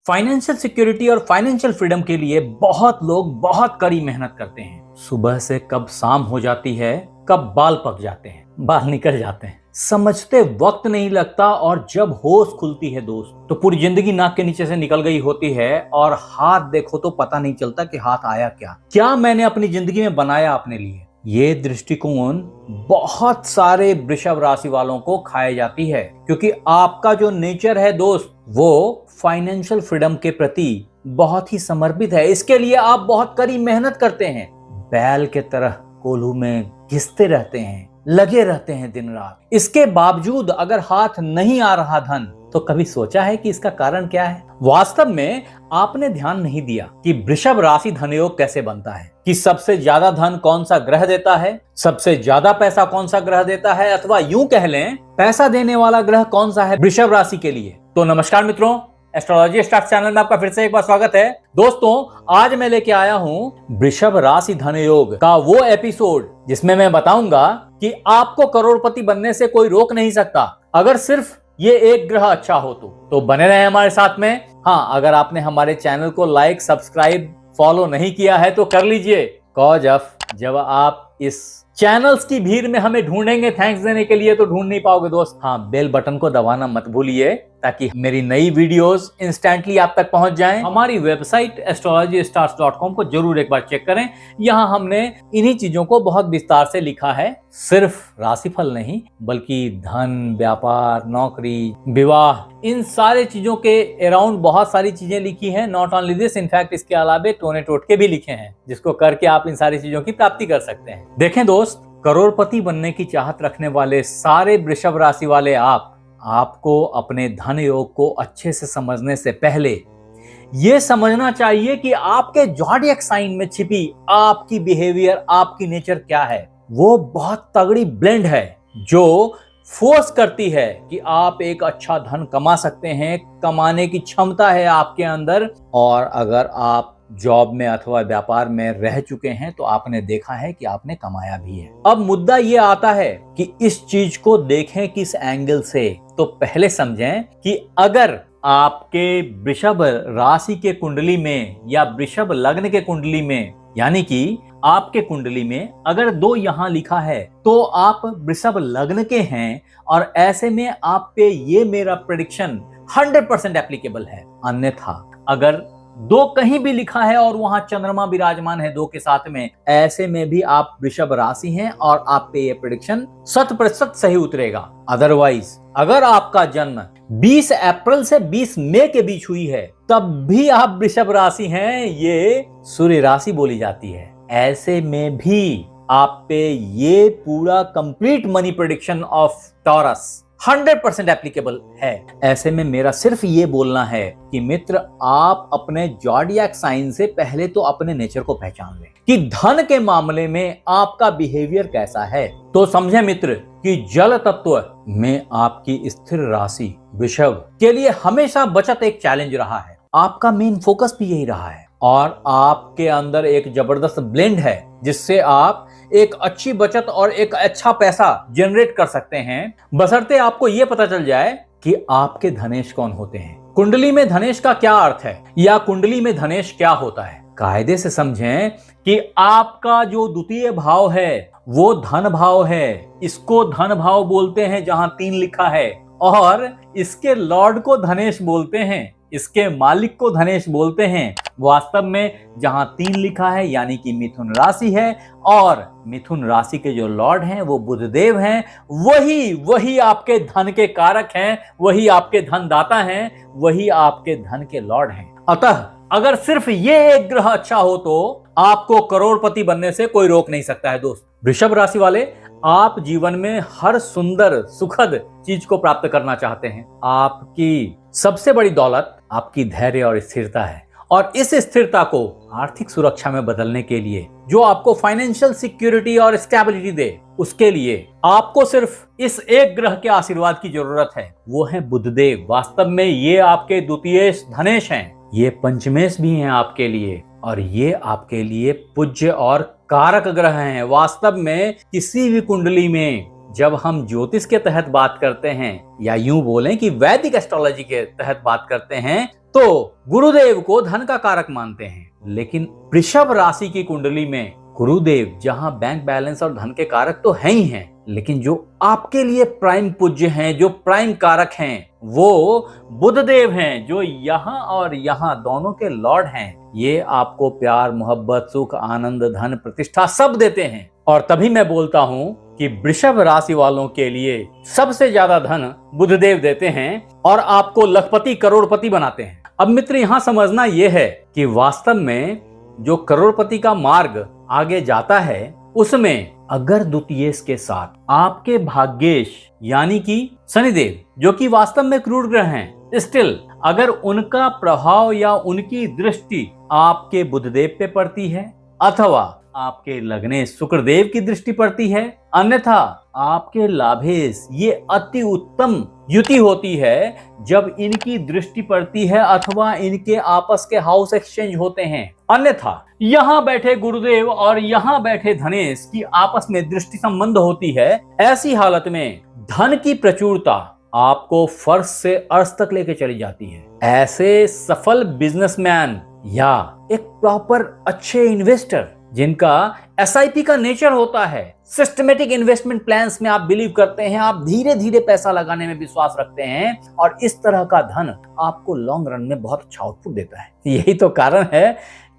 Financial security और financial freedom के लिए बहुत लोग बहुत कड़ी मेहनत करते हैं। सुबह से कब शाम हो जाती है, कब बाल पक जाते हैं, बाल निकल जाते हैं, समझते वक्त नहीं लगता और जब होश खुलती है दोस्त तो पूरी जिंदगी नाक के नीचे से निकल गई होती है और हाथ देखो तो पता नहीं चलता कि हाथ आया क्या मैंने अपनी जिंदगी में बनाया अपने लिए। ये दृष्टिकोण बहुत सारे वृषभ राशि वालों को खाए जाती है क्योंकि आपका जो नेचर है दोस्त वो फाइनेंशियल फ्रीडम के प्रति बहुत ही समर्पित है। इसके लिए आप बहुत कड़ी मेहनत करते हैं, बैल के तरह कोल्हू में घिसते रहते हैं, लगे रहते हैं दिन रात। इसके बावजूद अगर हाथ नहीं आ रहा धन तो कभी सोचा है कि इसका कारण क्या है? वास्तव में आपने ध्यान नहीं दिया कि वृषभ राशि धनयोग कैसे बनता है, कि सबसे ज्यादा धन कौन सा ग्रह देता है, सबसे ज्यादा पैसा कौन सा ग्रह देता है, अथवा यूं कह लें पैसा देने वाला ग्रह कौन सा है वृषभ राशि के लिए। तो नमस्कार मित्रों, एस्ट्रोलॉजी स्टार्स चैनल में आपका फिर से एक बार स्वागत है। दोस्तों, आज मैं लेके आया हूं वृषभ राशि धनयोग का वो एपिसोड जिसमें मैं बताऊंगा कि आपको करोड़पति बनने से कोई रोक नहीं सकता अगर सिर्फ ये एक ग्रह अच्छा हो तो बने रहे हमारे साथ में। हाँ, अगर आपने हमारे चैनल को लाइक, सब्सक्राइब, फॉलो नहीं किया है तो कर लीजिए। कॉज ऑफ जब आप इस चैनल्स की भीड़ में हमें ढूंढेंगे थैंक्स देने के लिए तो ढूंढ नहीं पाओगे दोस्त। हाँ, बेल बटन को दबाना मत भूलिए ताकि मेरी नई वीडियोस इंस्टेंटली आप तक पहुंच जाएं। हमारी वेबसाइट astrologystars.com को जरूर एक बार चेक करें। यहाँ हमने इन्हीं चीजों को बहुत विस्तार से लिखा है। सिर्फ राशिफल नहीं बल्कि धन, व्यापार, नौकरी, विवाह, इन सारे चीजों के अराउंड बहुत सारी चीजें लिखी हैं। नॉट ओनली दिस, इनफैक्ट इसके अलावा टोने टोटके भी लिखे हैं जिसको करके आप इन सारी चीजों की प्राप्ति कर सकते हैं। देखें दोस्त, करोड़पति बनने की चाहत रखने वाले सारे वृषभ राशि वाले आपको अपने धन योग को अच्छे से समझने से पहले ये समझना चाहिए कि आपके ज़ोडिएक साइन में छिपी आपकी बिहेवियर, आपकी नेचर क्या है। वो बहुत तगड़ी ब्लेंड है जो फोर्स करती है कि आप एक अच्छा धन कमा सकते हैं, कमाने की क्षमता है आपके अंदर। और अगर आप जॉब में अथवा व्यापार में रह चुके हैं तो आपने देखा है कि आपने कमाया भी है। अब मुद्दा ये आता है कि इस चीज को देखें किस एंगल से। तो पहले समझें कि अगर आपके वृषभ राशि के कुंडली में या वृषभ लग्न के कुंडली में, यानी कि आपके कुंडली में अगर 2 यहां लिखा है तो आप वृषभ लग्न के हैं और ऐसे में आप पे ये मेरा प्रेडिक्शन 100% एप्लीकेबल है। अन्यथा अगर 2 कहीं भी लिखा है और वहां चंद्रमा विराजमान है 2 के साथ में, ऐसे में भी आप वृषभ राशि हैं और आप पे ये प्रेडिक्शन 100% सही उतरेगा। अदरवाइज अगर आपका जन्म 20 अप्रैल से 20 मई के बीच हुई है तब भी आप वृषभ राशि हैं, ये सूर्य राशि बोली जाती है। ऐसे में भी आप पे ये पूरा complete money prediction of taurus 100% applicable है। ऐसे में मेरा सिर्फ ये बोलना है कि मित्र, आप अपने ज़ोडिएक साइन से पहले तो अपने नेचर को पहचान लें कि धन के मामले में आपका बिहेवियर कैसा है। तो समझे मित्र कि जल तत्व में आपकी स्थिर राशि वृषभ के लिए हमेशा बचत एक चैलेंज रहा है। आपका मेन फोकस भी यही रहा है और आपके अंदर एक जबरदस्त ब्लेंड है जिससे आप एक अच्छी बचत और एक अच्छा पैसा जनरेट कर सकते हैं, बशर्ते आपको यह पता चल जाए कि आपके धनेश कौन होते हैं। कुंडली में धनेश का क्या अर्थ है या कुंडली में धनेश क्या होता है। कायदे से समझें कि आपका जो द्वितीय भाव है वो धन भाव है। इसको धन भाव बोलते हैं जहां 3 लिखा है, और इसके लॉर्ड को धनेश बोलते हैं, इसके मालिक को धनेश बोलते हैं। वास्तव में जहां 3 लिखा है यानी कि मिथुन राशि है और मिथुन राशि के जो लॉर्ड हैं वो बुधदेव हैं। वही आपके धन के कारक हैं, वही आपके धन दाता हैं, वही आपके धन के लॉर्ड हैं। अतः अगर सिर्फ ये एक ग्रह अच्छा हो तो आपको करोड़पति बनने से कोई रोक नहीं सकता है दोस्त। वृषभ राशि वाले, आप जीवन में हर सुंदर सुखद चीज को प्राप्त करना चाहते हैं। आपकी सबसे बड़ी दौलत आपकी धैर्य और स्थिरता है और इस स्थिरता को आर्थिक सुरक्षा में बदलने के लिए जो आपको फाइनेंशियल सिक्योरिटी और स्टेबिलिटी दे, उसके लिए आपको सिर्फ इस एक ग्रह के आशीर्वाद की जरूरत है, वो है बुधदेव। वास्तव में ये आपके द्वितीय धनेश हैं, ये पंचमेश भी हैं आपके लिए और ये आपके लिए पूज्य और कारक ग्रह हैं। वास्तव में किसी भी कुंडली में जब हम ज्योतिष के तहत बात करते हैं या यूं बोलें कि वैदिक एस्ट्रोलॉजी के तहत बात करते हैं तो गुरुदेव को धन का कारक मानते हैं। लेकिन वृषभ राशि की कुंडली में गुरुदेव जहां बैंक बैलेंस और धन के कारक तो हैं ही हैं, लेकिन जो आपके लिए प्राइम पूज्य हैं, जो प्राइम कारक हैं, वो बुधदेव हैं, जो यहाँ और यहाँ दोनों के लॉर्ड हैं। ये आपको प्यार, मोहब्बत, सुख, आनंद, धन, प्रतिष्ठा सब देते हैं। और तभी मैं बोलता हूँ कि वृषभ राशि वालों के लिए सबसे ज्यादा धन बुधदेव देते हैं और आपको लखपति, करोड़पति बनाते हैं। अब मित्र, यहाँ समझना यह है कि वास्तव में जो करोड़पति का मार्ग आगे जाता है, उसमें अगर द्वितीयेश के साथ आपके भाग्येश यानी कि शनिदेव, जो कि वास्तव में क्रूर ग्रह हैं, स्टिल अगर उनका प्रभाव या उनकी दृष्टि आपके बुधदेव पे पड़ती है अथवा आपके लग्ने शुक्रदेव की दृष्टि पड़ती है, अन्यथा आपके लाभेश, ये अति उत्तम युति होती है जब इनकी दृष्टि पड़ती है अथवा इनके आपस के हाउस एक्सचेंज होते हैं। अन्यथा यहाँ बैठे गुरुदेव और यहाँ बैठे धनेश की आपस में दृष्टि संबंध होती है। ऐसी हालत में धन की प्रचुरता आपको फर्श से अर्श तक लेके चली जाती है। ऐसे सफल बिजनेसमैन या एक प्रॉपर अच्छे इन्वेस्टर जिनका एसआईपी का नेचर होता है, सिस्टमेटिक इन्वेस्टमेंट प्लान्स में आप बिलीव करते हैं, आप धीरे धीरे पैसा लगाने में विश्वास रखते हैं और इस तरह का धन आपको लॉन्ग रन में बहुत अच्छा आउटपुट देता है। यही तो कारण है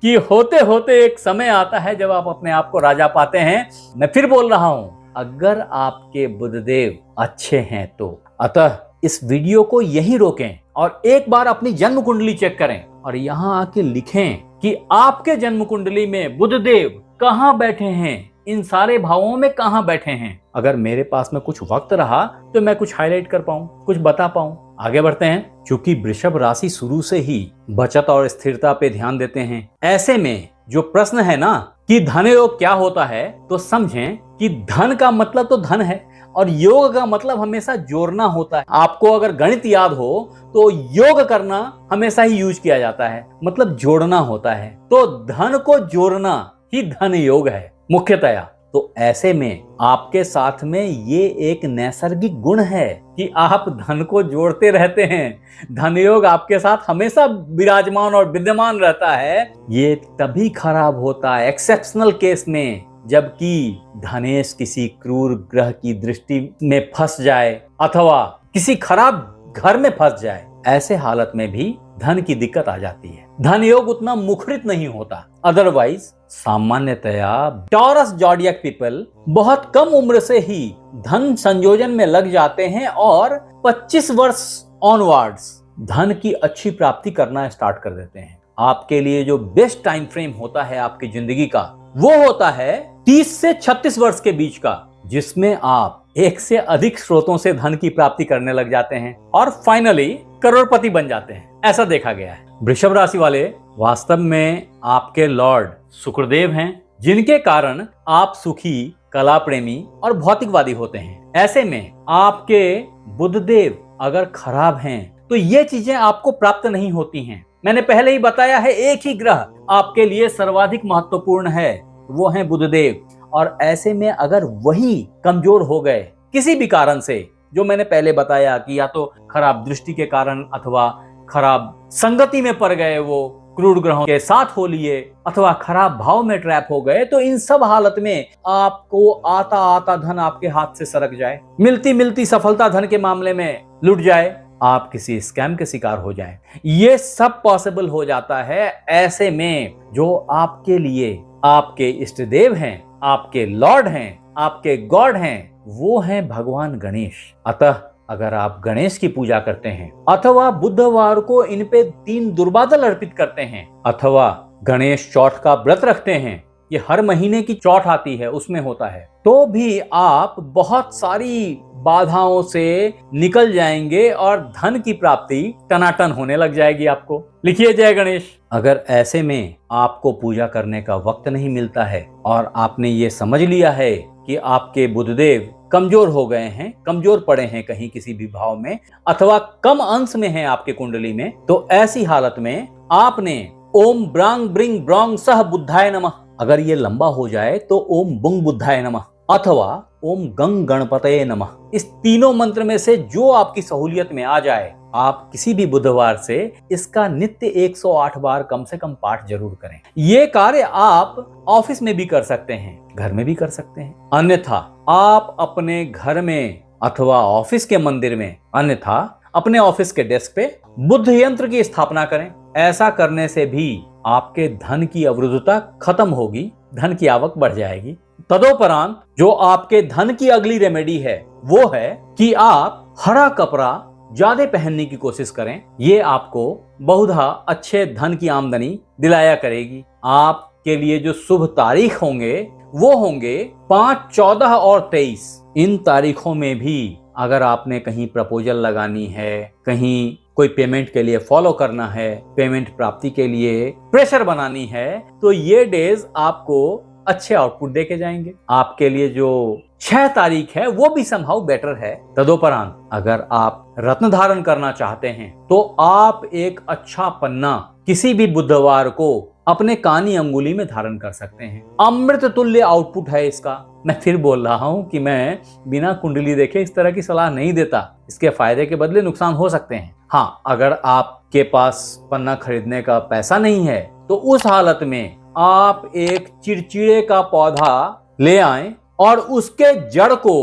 कि होते होते एक समय आता है जब आप अपने आप को राजा पाते हैं। मैं फिर बोल रहा हूं, अगर आपके बुधदेव अच्छे हैं तो अतः इस वीडियो को यहीं रोकें और एक बार अपनी जन्म कुंडली चेक करें और यहाँ आके लिखें कि आपके जन्म कुंडली में बुधदेव कहाँ बैठे हैं, इन सारे भावों में कहाँ बैठे हैं। अगर मेरे पास में कुछ वक्त रहा तो मैं कुछ हाईलाइट कर पाऊं, कुछ बता पाऊं। आगे बढ़ते हैं। क्योंकि वृषभ राशि शुरू से ही बचत और स्थिरता पे ध्यान देते हैं, ऐसे में जो प्रश्न है ना कि धन योग क्या होता है, तो समझें कि धन का मतलब तो धन है और योग का मतलब हमेशा जोड़ना होता है। आपको अगर गणित याद हो तो योग करना हमेशा ही यूज किया जाता है, मतलब जोड़ना होता है। तो धन को जोड़ना ही धन योग है मुख्यतया। तो ऐसे में आपके साथ में ये एक नैसर्गिक गुण है कि आप धन को जोड़ते रहते हैं। धन योग आपके साथ हमेशा विराजमान और विद्यमान रहता है। ये तभी खराब होता है एक्सेप्शनल केस में, जबकि धनेश किसी क्रूर ग्रह की दृष्टि में फंस जाए अथवा किसी खराब घर में फंस जाए। ऐसे हालत में भी धन की दिक्कत आ जाती है। धन योग उतना मुखरित नहीं होता। अदरवाइज सामान्यतया टॉरस जॉडियक पीपल बहुत कम उम्र से ही धन संयोजन में लग जाते हैं और 25 वर्ष ऑनवर्ड्स धन की अच्छी प्राप्ति करना स्टार्ट कर देते हैं। आपके लिए जो बेस्ट टाइम फ्रेम होता है आपकी जिंदगी का, वो होता है 30 से 36 वर्ष के बीच का, जिसमें आप एक से अधिक स्रोतों से धन की प्राप्ति करने लग जाते हैं और फाइनली करोड़पति बन जाते हैं। ऐसा देखा गया है। वृषभ राशि वाले वास्तव में आपके लॉर्ड शुक्रदेव हैं, जिनके कारण आप सुखी, कला प्रेमी और भौतिकवादी होते हैं। ऐसे में आपके बुधदेव अगर खराब हैं तो ये चीजें आपको प्राप्त नहीं होती हैं। मैंने पहले ही बताया है, एक ही ग्रह आपके लिए सर्वाधिक महत्वपूर्ण है, वो है बुधदेव। और ऐसे में अगर वही कमजोर हो गए किसी भी कारण से, जो मैंने पहले बताया कि या तो खराब दृष्टि के कारण अथवा खराब संगति में पड़ गए, वो क्रूर ग्रहों के साथ हो लिए अथवा खराब भाव में ट्रैप हो गए, तो इन सब हालत में आपको आता आता धन आपके हाथ से सरक जाए, मिलती मिलती सफलता धन के मामले में लुट जाए, आप किसी स्कैम के शिकार हो जाएं। ये सब पॉसिबल हो जाता है। ऐसे में जो आपके लिए आपके इष्ट देव हैं, आपके लॉर्ड हैं, आपके गॉड हैं, वो हैं भगवान गणेश। अतः अगर आप गणेश की पूजा करते हैं अथवा बुधवार को इन पे 3 दुर्बादल अर्पित करते हैं अथवा गणेश चौथ का व्रत रखते हैं, ये हर महीने की चौथ आती है उसमें होता है, तो भी आप बहुत सारी बाधाओं से निकल जाएंगे और धन की प्राप्ति टनाटन होने लग जाएगी आपको। लिखिए जय गणेश। अगर ऐसे में आपको पूजा करने का वक्त नहीं मिलता है और आपने ये समझ लिया है कि आपके बुधदेव कमजोर हो गए हैं, कमजोर पड़े हैं कहीं किसी भी भाव में अथवा कम अंश में हैं आपके कुंडली में, तो ऐसी हालत में आपने ओम ब्रांग ब्रिंग ब्रोंग सह बुद्धाय नमः, अगर ये लंबा हो जाए तो ओम बुंग बुद्धाय नमः, अथवा ओम गंग गणपतये नमः। इस तीनों मंत्र में से जो आपकी सहूलियत में आ जाए, आप किसी भी बुधवार से इसका नित्य 108 बार कम से कम पाठ जरूर करें। ये कार्य आप ऑफिस में भी कर सकते हैं, घर में भी कर सकते हैं। अन्यथा आप अपने घर में अथवा ऑफिस के मंदिर में, अन्यथा अपने ऑफिस के डेस्क पे बुद्ध यंत्र की स्थापना करें। ऐसा करने से भी आपके धन की अवरुद्धता खत्म होगी, धन की आवक बढ़ जाएगी। तदोपरांत जो आपके धन की अगली रेमेडी है वो है कि आप हरा कपड़ा ज्यादा पहनने की कोशिश करें। ये आपको बहुधा अच्छे धन की आमदनी दिलाया करेगी। आपके लिए जो शुभ तारीख होंगे वो होंगे 5, 14 और 23। इन तारीखों में भी अगर आपने कहीं प्रपोजल लगानी है, कहीं कोई पेमेंट के लिए फॉलो करना है, पेमेंट प्राप्ति के लिए प्रेशर बनानी है, तो ये डेज आपको अच्छे आउटपुट देके जाएंगे। आपके लिए जो 6 तारीख है वो भी समहाउ बेटर है। तदोपरांत अगर आप रत्न धारण करना चाहते हैं तो आप एक अच्छा पन्ना किसी भी बुधवार को अपने कानी अंगुली में धारण कर सकते हैं। अमृत तुल्य आउटपुट है इसका। मैं फिर बोल रहा हूं कि मैं बिना कुंडली देखे इस तरह की सलाह नहीं देता। इसके फायदे के बदले नुकसान हो सकते हैं। हाँ, अगर आपके पास पन्ना खरीदने का पैसा नहीं है तो उस हालत में आप एक चिड़चिड़े का पौधा ले आएं और उसके जड़ को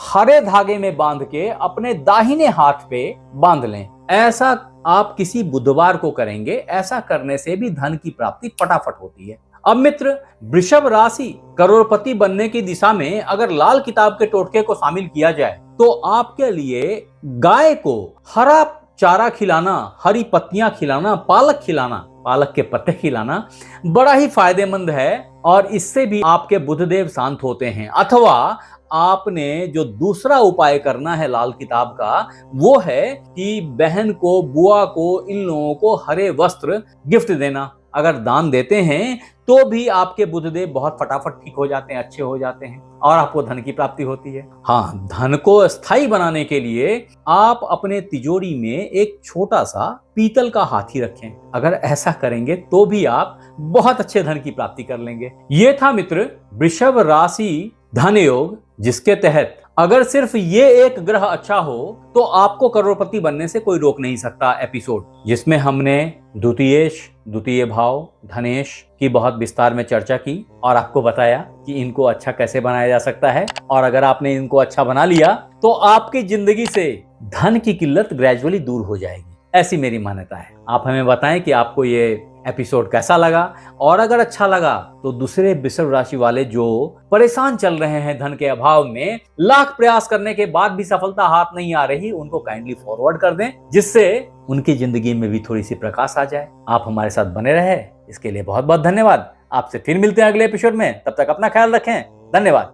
हरे धागे में बांध के अपने दाहिने हाथ पे बांध लें। ऐसा आप किसी बुधवार को करेंगे। ऐसा करने से भी धन की प्राप्ति फटाफट होती है। अब मित्र, वृषभ राशि करोड़पति बनने की दिशा में अगर लाल किताब के टोटके को शामिल किया जाए तो आपके लिए गाय को हरा चारा खिलाना, हरी पत्तियां खिलाना, पालक के पत्ते खिलाना बड़ा ही फायदेमंद है और इससे भी आपके बुधदेव शांत होते हैं। अथवा आपने जो दूसरा उपाय करना है लाल किताब का, वो है कि बहन को, बुआ को, इन लोगों को हरे वस्त्र गिफ्ट देना। अगर दान देते हैं तो भी आपके बुधदेव बहुत फटाफट ठीक हो जाते हैं, अच्छे हो जाते हैं और आपको धन की प्राप्ति होती है। हाँ, धन को स्थायी बनाने के लिए आप अपने तिजोरी में एक छोटा सा पीतल का हाथी रखें। अगर ऐसा करेंगे तो भी आप बहुत अच्छे धन की प्राप्ति कर लेंगे। ये था मित्र वृषभ राशि धन योग, जिसके तहत अगर सिर्फ ये एक ग्रह अच्छा हो तो आपको करोड़पति बनने से कोई रोक नहीं सकता एपिसोड, जिसमें हमने द्वितीय भाव, धनेश की बहुत विस्तार में चर्चा की और आपको बताया कि इनको अच्छा कैसे बनाया जा सकता है। और अगर आपने इनको अच्छा बना लिया तो आपकी जिंदगी से धन की किल्लत ग्रेजुअली दूर हो जाएगी, ऐसी मेरी मान्यता है। आप हमें बताएं कि आपको ये एपिसोड कैसा लगा, और अगर अच्छा लगा तो दूसरे वृषभ राशि वाले जो परेशान चल रहे हैं धन के अभाव में, लाख प्रयास करने के बाद भी सफलता हाथ नहीं आ रही, उनको काइंडली फॉरवर्ड कर दें, जिससे उनकी जिंदगी में भी थोड़ी सी प्रकाश आ जाए। आप हमारे साथ बने रहे, इसके लिए बहुत बहुत धन्यवाद। आपसे फिर मिलते हैं अगले एपिसोड में। तब तक अपना ख्याल रखें। धन्यवाद।